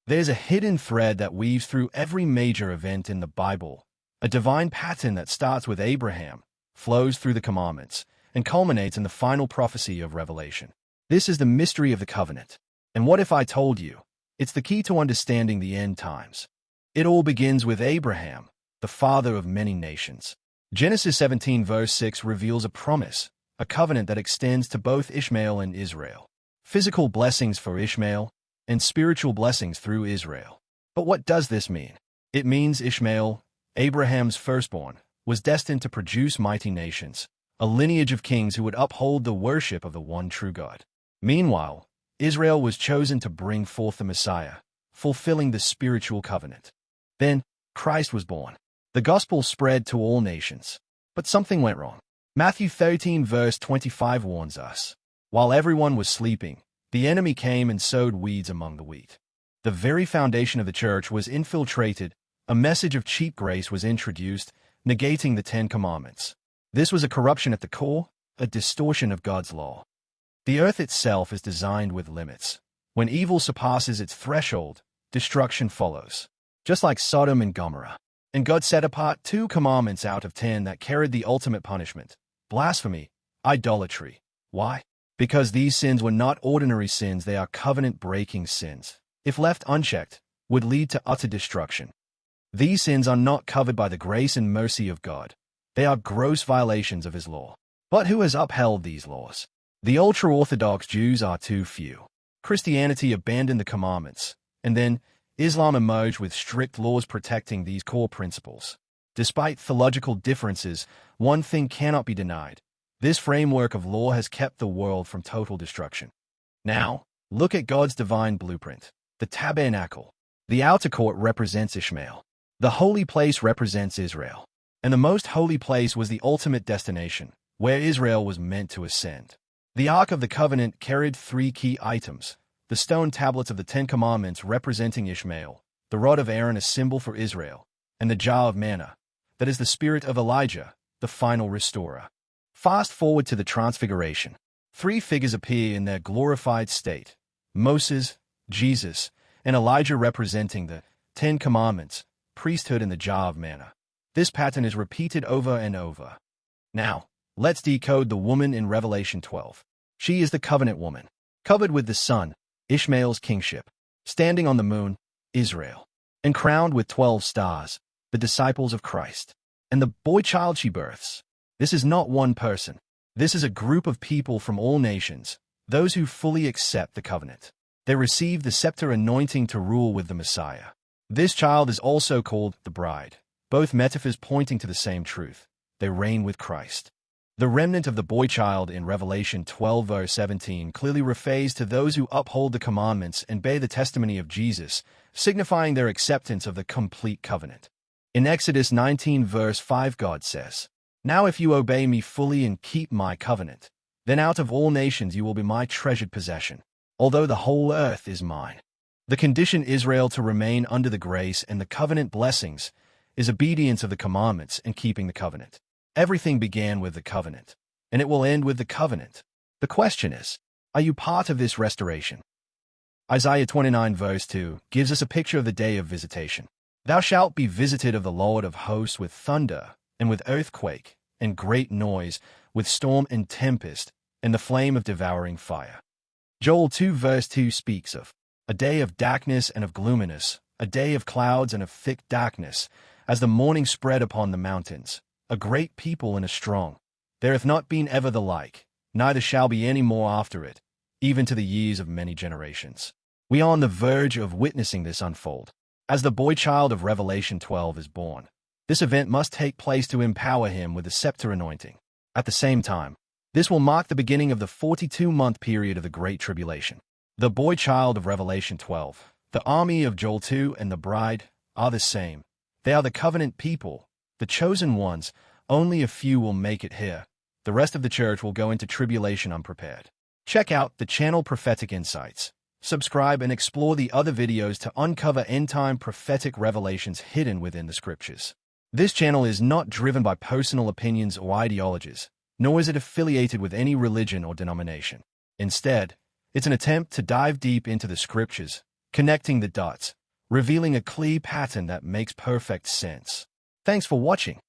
There's a hidden thread that weaves through every major event in the Bible, a divine pattern that starts with Abraham, flows through the commandments, and culminates in the final prophecy of Revelation. This is the mystery of the covenant. And what if I told you? It's the key to understanding the end times. It all begins with Abraham, the father of many nations. Genesis 17 verse 6 reveals a promise, a covenant that extends to both Ishmael and Israel. Physical blessings for Ishmael, and spiritual blessings through Israel. But what does this mean? It means Ishmael, Abraham's firstborn, was destined to produce mighty nations, a lineage of kings who would uphold the worship of the one true God. Meanwhile, Israel was chosen to bring forth the Messiah, fulfilling the spiritual covenant. Then, Christ was born. The gospel spread to all nations. But something went wrong. Matthew 13 verse 25 warns us. While everyone was sleeping, the enemy came and sowed weeds among the wheat. The very foundation of the church was infiltrated. A message of cheap grace was introduced, negating the Ten Commandments. This was a corruption at the core, a distortion of God's law. The earth itself is designed with limits. When evil surpasses its threshold, destruction follows. Just like Sodom and Gomorrah. And God set apart 2 commandments out of 10 that carried the ultimate punishment: blasphemy, idolatry. Why? Because these sins were not ordinary sins, they are covenant-breaking sins. If left unchecked, would lead to utter destruction. These sins are not covered by the grace and mercy of God. They are gross violations of His law. But who has upheld these laws? The ultra-Orthodox Jews are too few. Christianity abandoned the commandments, and then Islam emerged with strict laws protecting these core principles. Despite theological differences, one thing cannot be denied. This framework of law has kept the world from total destruction. Now, look at God's divine blueprint. The tabernacle. The outer court represents Ishmael. The holy place represents Israel. And the most holy place was the ultimate destination, where Israel was meant to ascend. The Ark of the Covenant carried 3 key items: the stone tablets of the 10 Commandments representing Ishmael, the rod of Aaron, a symbol for Israel, and the jar of manna, that is the spirit of Elijah, the final restorer. Fast forward to the Transfiguration. 3 figures appear in their glorified state: Moses, Jesus, and Elijah, representing the 10 Commandments, priesthood, and the jar of manna. This pattern is repeated over and over. Now, let's decode the woman in Revelation 12. She is the covenant woman, covered with the sun, Ishmael's kingship, standing on the moon, Israel, and crowned with 12 stars, the disciples of Christ. And the boy child she births. This is not one person. This is a group of people from all nations, those who fully accept the covenant. They receive the scepter anointing to rule with the Messiah. This child is also called the bride, both metaphors pointing to the same truth. They reign with Christ. The remnant of the boy child in Revelation 12 verse 17 clearly refers to those who uphold the commandments and bear the testimony of Jesus, signifying their acceptance of the complete covenant. In Exodus 19 verse 5, God says, "Now if you obey me fully and keep my covenant, then out of all nations you will be my treasured possession, although the whole earth is mine." The condition Israel to remain under the grace and the covenant blessings is obedience of the commandments and keeping the covenant. Everything began with the covenant, and it will end with the covenant. The question is, are you part of this restoration? Isaiah 29 verse 2 gives us a picture of the day of visitation. "Thou shalt be visited of the Lord of hosts with thunder, and with earthquake, and great noise, with storm and tempest, and the flame of devouring fire." Joel 2 verse 2 speaks of a day of darkness and of gloominess, a day of clouds and of thick darkness, as the morning spread upon the mountains. A great people and a strong. There hath not been ever the like, neither shall be any more after it, even to the years of many generations. We are on the verge of witnessing this unfold. As the boy child of Revelation 12 is born, this event must take place to empower him with the scepter anointing. At the same time, this will mark the beginning of the 42-month period of the Great Tribulation. The boy child of Revelation 12, the army of Joel 2, and the bride are the same. They are the covenant people, the chosen ones. Only a few will make it here. The rest of the church will go into tribulation unprepared. Check out the channel Prophetic Insights. Subscribe and explore the other videos to uncover end-time prophetic revelations hidden within the scriptures. This channel is not driven by personal opinions or ideologies, nor is it affiliated with any religion or denomination. Instead, it's an attempt to dive deep into the scriptures, connecting the dots, revealing a clear pattern that makes perfect sense. Thanks for watching.